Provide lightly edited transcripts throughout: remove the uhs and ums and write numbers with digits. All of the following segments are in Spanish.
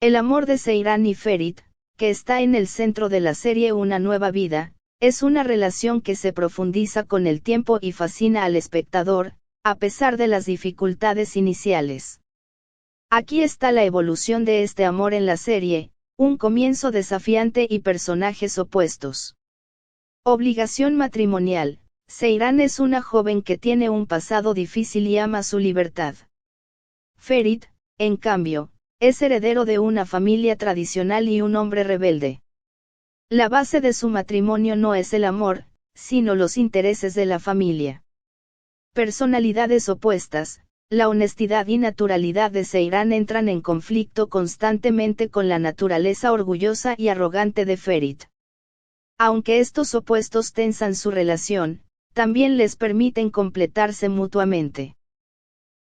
El amor de Seyran y Ferit, que está en el centro de la serie Una nueva vida, es una relación que se profundiza con el tiempo y fascina al espectador, a pesar de las dificultades iniciales. Aquí está la evolución de este amor en la serie, un comienzo desafiante y personajes opuestos. Obligación matrimonial. Seyran es una joven que tiene un pasado difícil y ama su libertad. Ferit, en cambio, es heredero de una familia tradicional y un hombre rebelde. La base de su matrimonio no es el amor, sino los intereses de la familia. Personalidades opuestas, la honestidad y naturalidad de Seyran entran en conflicto constantemente con la naturaleza orgullosa y arrogante de Ferit. Aunque estos opuestos tensan su relación, también les permiten completarse mutuamente.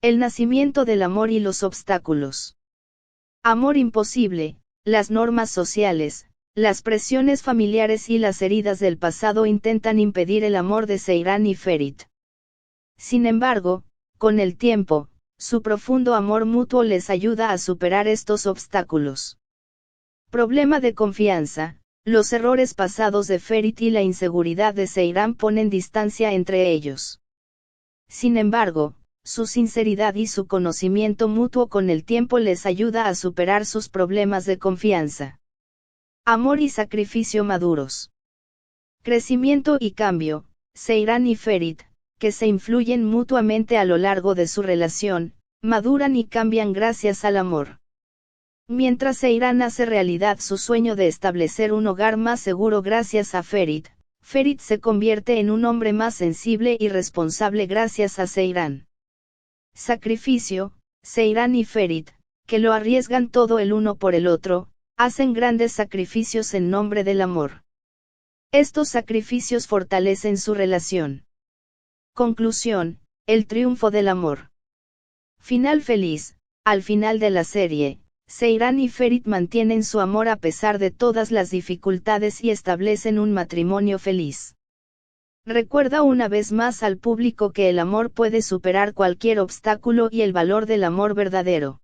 El nacimiento del amor y los obstáculos. Amor imposible, las normas sociales, las presiones familiares y las heridas del pasado intentan impedir el amor de Seyran y Ferit. Sin embargo, con el tiempo, su profundo amor mutuo les ayuda a superar estos obstáculos. Problema de confianza. Los errores pasados de Ferit y la inseguridad de Seyran ponen distancia entre ellos. Sin embargo, su sinceridad y su conocimiento mutuo con el tiempo les ayuda a superar sus problemas de confianza. Amor y sacrificio maduros. Crecimiento y cambio. Seyran y Ferit, que se influyen mutuamente a lo largo de su relación, maduran y cambian gracias al amor. Mientras Seyran hace realidad su sueño de establecer un hogar más seguro gracias a Ferit, Ferit se convierte en un hombre más sensible y responsable gracias a Seyran. Sacrificio. Seyran y Ferit, que lo arriesgan todo el uno por el otro, hacen grandes sacrificios en nombre del amor. Estos sacrificios fortalecen su relación. Conclusión, el triunfo del amor. Final feliz. Al final de la serie, Seyran y Ferit mantienen su amor a pesar de todas las dificultades y establecen un matrimonio feliz. Recuerda una vez más al público que el amor puede superar cualquier obstáculo y el valor del amor verdadero.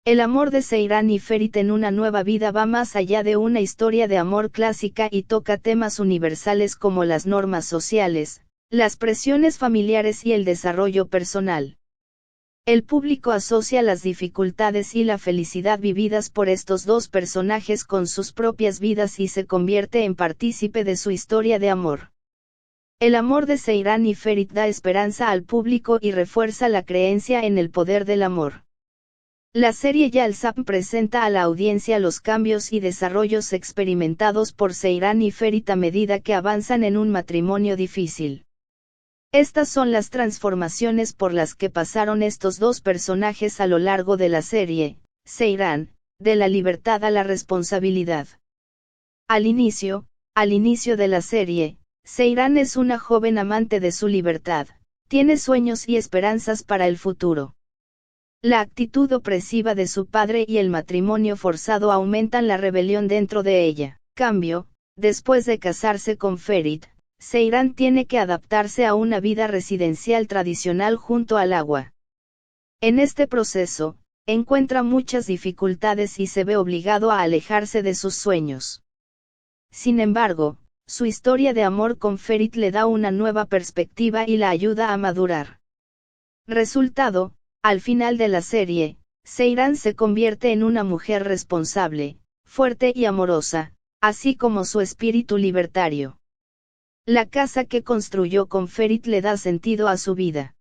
El amor de Seyran y Ferit en Una nueva vida va más allá de una historia de amor clásica y toca temas universales como las normas sociales, las presiones familiares y el desarrollo personal. El público asocia las dificultades y la felicidad vividas por estos dos personajes con sus propias vidas y se convierte en partícipe de su historia de amor. El amor de Seyran y Ferit da esperanza al público y refuerza la creencia en el poder del amor. La serie Yalsap presenta a la audiencia los cambios y desarrollos experimentados por Seyran y Ferit a medida que avanzan en un matrimonio difícil. Estas son las transformaciones por las que pasaron estos dos personajes a lo largo de la serie. Seyran, de la libertad a la responsabilidad. Al inicio de la serie, Seyran es una joven amante de su libertad, tiene sueños y esperanzas para el futuro. La actitud opresiva de su padre y el matrimonio forzado aumentan la rebelión dentro de ella. Cambio, después de casarse con Ferit, Seyran tiene que adaptarse a una vida residencial tradicional junto al agua. En este proceso, encuentra muchas dificultades y se ve obligado a alejarse de sus sueños. Sin embargo, su historia de amor con Ferit le da una nueva perspectiva y la ayuda a madurar. Resultado, al final de la serie, Seyran se convierte en una mujer responsable, fuerte y amorosa, así como su espíritu libertario. La casa que construyó con Ferit le da sentido a su vida.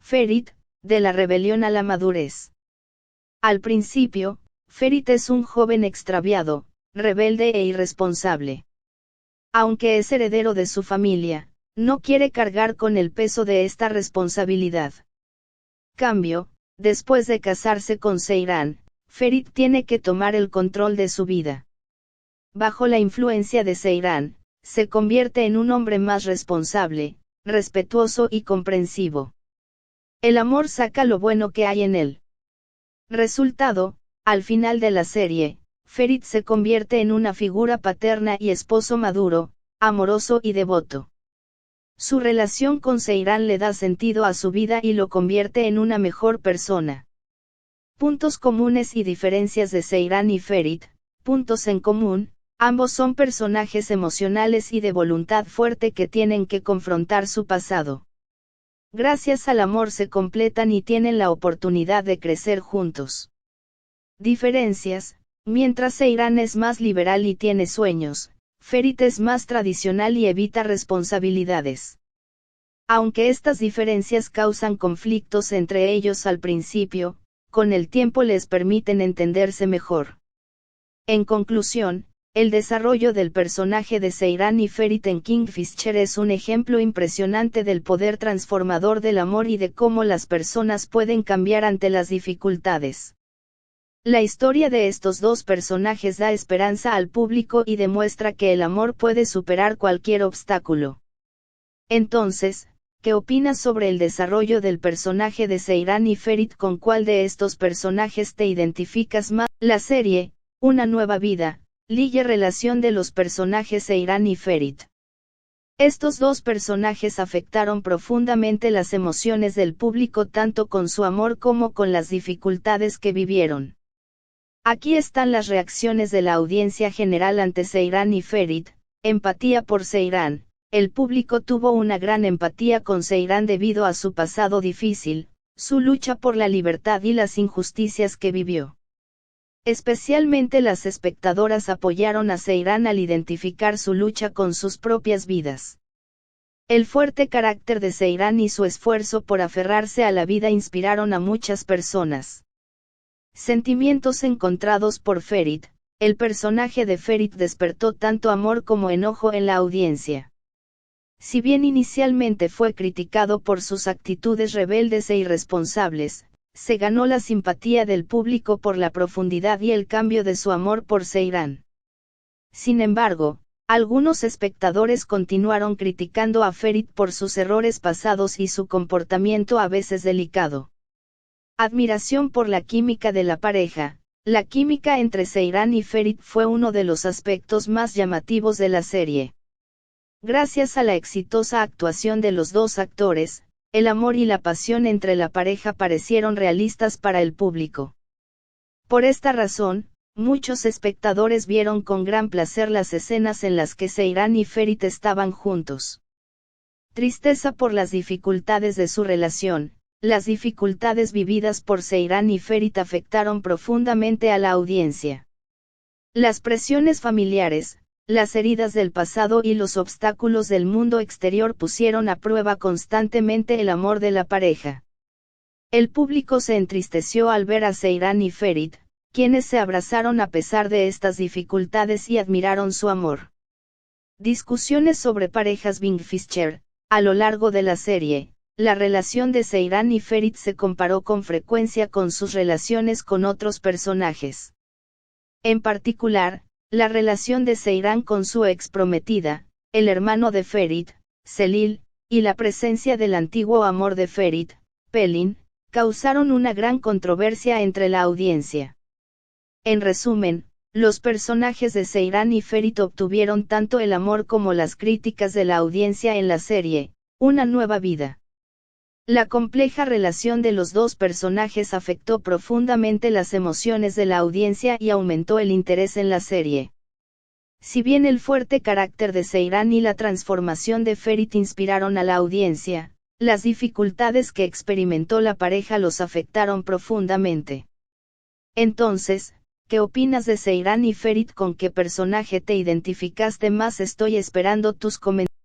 Ferit, de la rebelión a la madurez. Al principio, Ferit es un joven extraviado, rebelde e irresponsable. Aunque es heredero de su familia, no quiere cargar con el peso de esta responsabilidad. Cambio, después de casarse con Seyran, Ferit tiene que tomar el control de su vida. Bajo la influencia de Seyran, se convierte en un hombre más responsable, respetuoso y comprensivo. El amor saca lo bueno que hay en él. Resultado, al final de la serie, Ferit se convierte en una figura paterna y esposo maduro, amoroso y devoto. Su relación con Seyran le da sentido a su vida y lo convierte en una mejor persona. Puntos comunes y diferencias de Seiran y Ferit. Puntos en común: ambos son personajes emocionales y de voluntad fuerte que tienen que confrontar su pasado. Gracias al amor se completan y tienen la oportunidad de crecer juntos. Diferencias: mientras Seiran es más liberal y tiene sueños, Ferit es más tradicional y evita responsabilidades. Aunque estas diferencias causan conflictos entre ellos al principio, con el tiempo les permiten entenderse mejor. En conclusión, el desarrollo del personaje de Seiran y Ferit en Kingfisher es un ejemplo impresionante del poder transformador del amor y de cómo las personas pueden cambiar ante las dificultades. La historia de estos dos personajes da esperanza al público y demuestra que el amor puede superar cualquier obstáculo. Entonces, ¿qué opinas sobre el desarrollo del personaje de Seiran y Ferit? ¿Con cuál de estos personajes te identificas más? La serie, Una nueva vida, ligue relación de los personajes Seiran y Ferit. Estos dos personajes afectaron profundamente las emociones del público tanto con su amor como con las dificultades que vivieron. Aquí están las reacciones de la audiencia general ante Seiran y Ferit. Empatía por Seiran. El público tuvo una gran empatía con Seiran debido a su pasado difícil, su lucha por la libertad y las injusticias que vivió. Especialmente las espectadoras apoyaron a Seiran al identificar su lucha con sus propias vidas. El fuerte carácter de Seiran y su esfuerzo por aferrarse a la vida inspiraron a muchas personas. Sentimientos encontrados por Ferit. El personaje de Ferit despertó tanto amor como enojo en la audiencia. Si bien inicialmente fue criticado por sus actitudes rebeldes e irresponsables, se ganó la simpatía del público por la profundidad y el cambio de su amor por Seiran. Sin embargo, algunos espectadores continuaron criticando a Ferit por sus errores pasados y su comportamiento a veces delicado. Admiración por la química de la pareja. La química entre Seiran y Ferit fue uno de los aspectos más llamativos de la serie. Gracias a la exitosa actuación de los dos actores, el amor y la pasión entre la pareja parecieron realistas para el público. Por esta razón, muchos espectadores vieron con gran placer las escenas en las que Seiran y Ferit estaban juntos. Tristeza por las dificultades de su relación. Las dificultades vividas por Seiran y Ferit afectaron profundamente a la audiencia. Las presiones familiares, las heridas del pasado y los obstáculos del mundo exterior pusieron a prueba constantemente el amor de la pareja. El público se entristeció al ver a Seiran y Ferit, quienes se abrazaron a pesar de estas dificultades y admiraron su amor. Discusiones sobre parejas Kingfisher. A lo largo de la serie, la relación de Seiran y Ferit se comparó con frecuencia con sus relaciones con otros personajes. En particular, la relación de Seiran con su ex prometida, el hermano de Ferit, Celil, y la presencia del antiguo amor de Ferit, Pelin, causaron una gran controversia entre la audiencia. En resumen, los personajes de Seiran y Ferit obtuvieron tanto el amor como las críticas de la audiencia en la serie, Una nueva vida. La compleja relación de los dos personajes afectó profundamente las emociones de la audiencia y aumentó el interés en la serie. Si bien el fuerte carácter de Seiran y la transformación de Ferit inspiraron a la audiencia, las dificultades que experimentó la pareja los afectaron profundamente. Entonces, ¿qué opinas de Seiran y Ferit? ¿Con qué personaje te identificaste más? Estoy esperando tus comentarios.